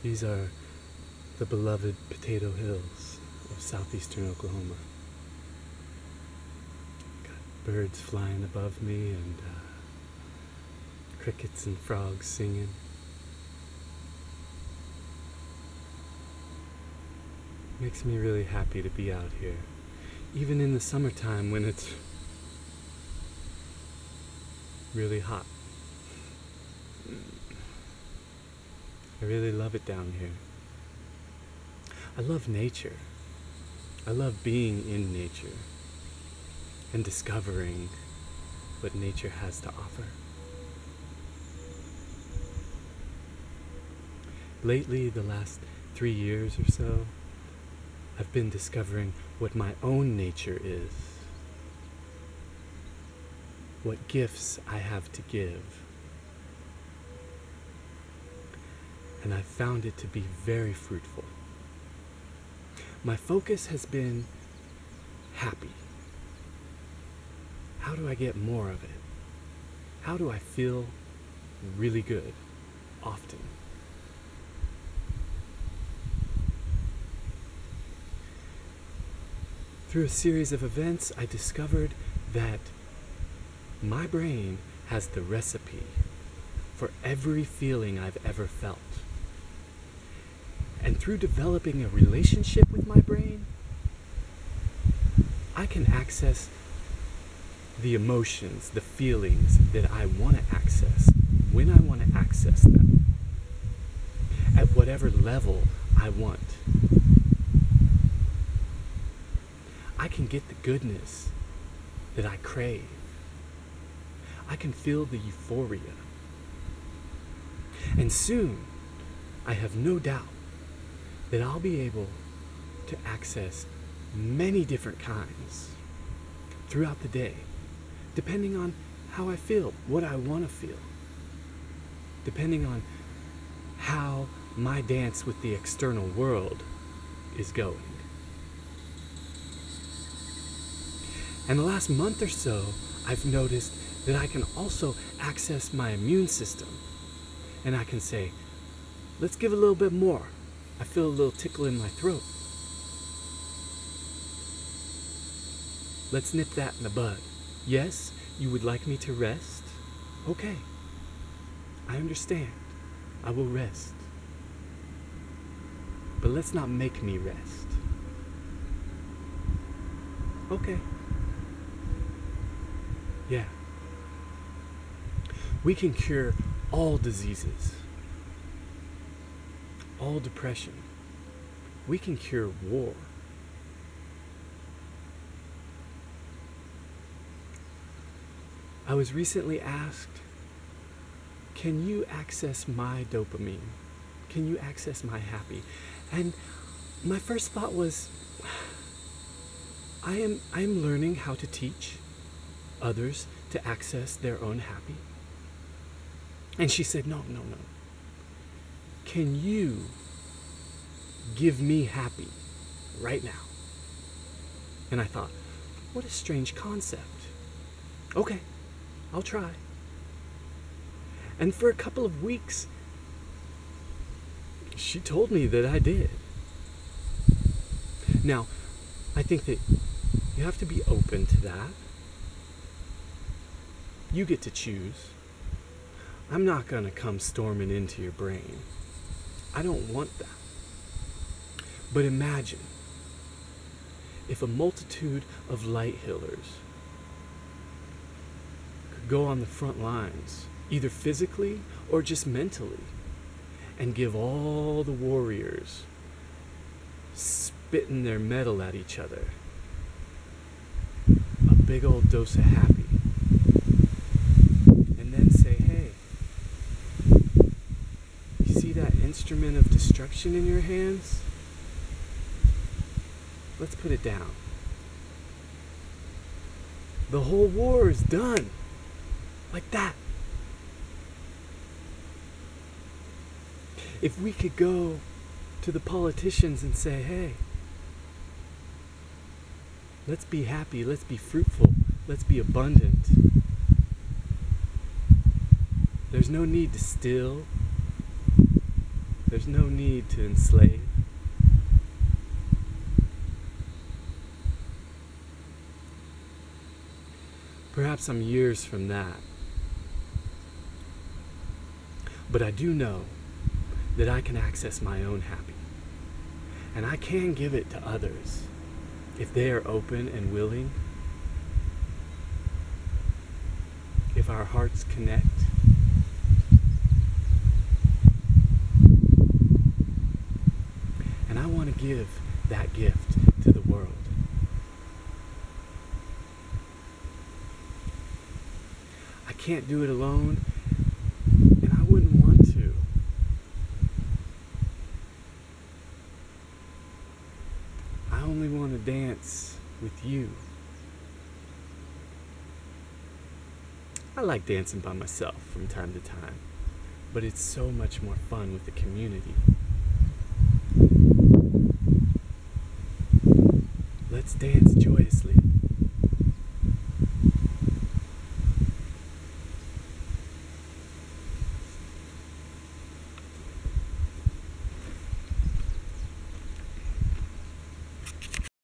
These are the beloved Potato Hills of southeastern Oklahoma. Got birds flying above me and crickets and frogs singing. Makes me really happy to be out here, even in the summertime when it's really hot. I really love it down here. I love nature. I love being in nature and discovering what nature has to offer. Lately, the last 3 years or so, I've been discovering what my own nature is, what gifts I have to give. And I've found it to be very fruitful. My focus has been happy. How do I get more of it? How do I feel really good often? Through a series of events, I discovered that my brain has the recipe for every feeling I've ever felt. And through developing a relationship with my brain, I can access the emotions, the feelings that I want to access, when I want to access them, at whatever level I want. I can get the goodness that I crave. I can feel the euphoria. And soon, I have no doubt that I'll be able to access many different kinds throughout the day, depending on how I feel, what I want to feel, depending on how my dance with the external world is going. And the last month or so, I've noticed that I can also access my immune system. And I can say, let's give a little bit more. I feel a little tickle in my throat. Let's nip that in the bud. Yes, you would like me to rest? Okay. I understand. I will rest. But let's not make me rest. Okay. Yeah. We can cure all diseases, all depression. We can cure war. I was recently asked, can you access my dopamine? Can you access my happy? And my first thought was, I am learning how to teach others to access their own happy. And she said, no. Can you give me happy right now? And I thought, what a strange concept. Okay, I'll try. And for a couple of weeks, she told me that I did. Now, I think that you have to be open to that. You get to choose. I'm not going to come storming into your brain. I don't want that. But imagine if a multitude of light healers could go on the front lines, either physically or just mentally, and give all the warriors spitting their metal at each other a big old dose of happy. And then say, hey, you see that instrument of destruction in your hands? Let's put it down. The whole war is done. Like that. If we could go to the politicians and say, hey, let's be happy, let's be fruitful, let's be abundant. There's no need to steal. There's no need to enslave. Perhaps I'm years from that. But I do know that I can access my own happy. And I can give it to others if they are open and willing. If our hearts connect. And I want to give that gift to the world. I can't do it alone, and I wouldn't want to. I only want to dance with you. I like dancing by myself from time to time, but it's so much more fun with the community. Let's dance joyously.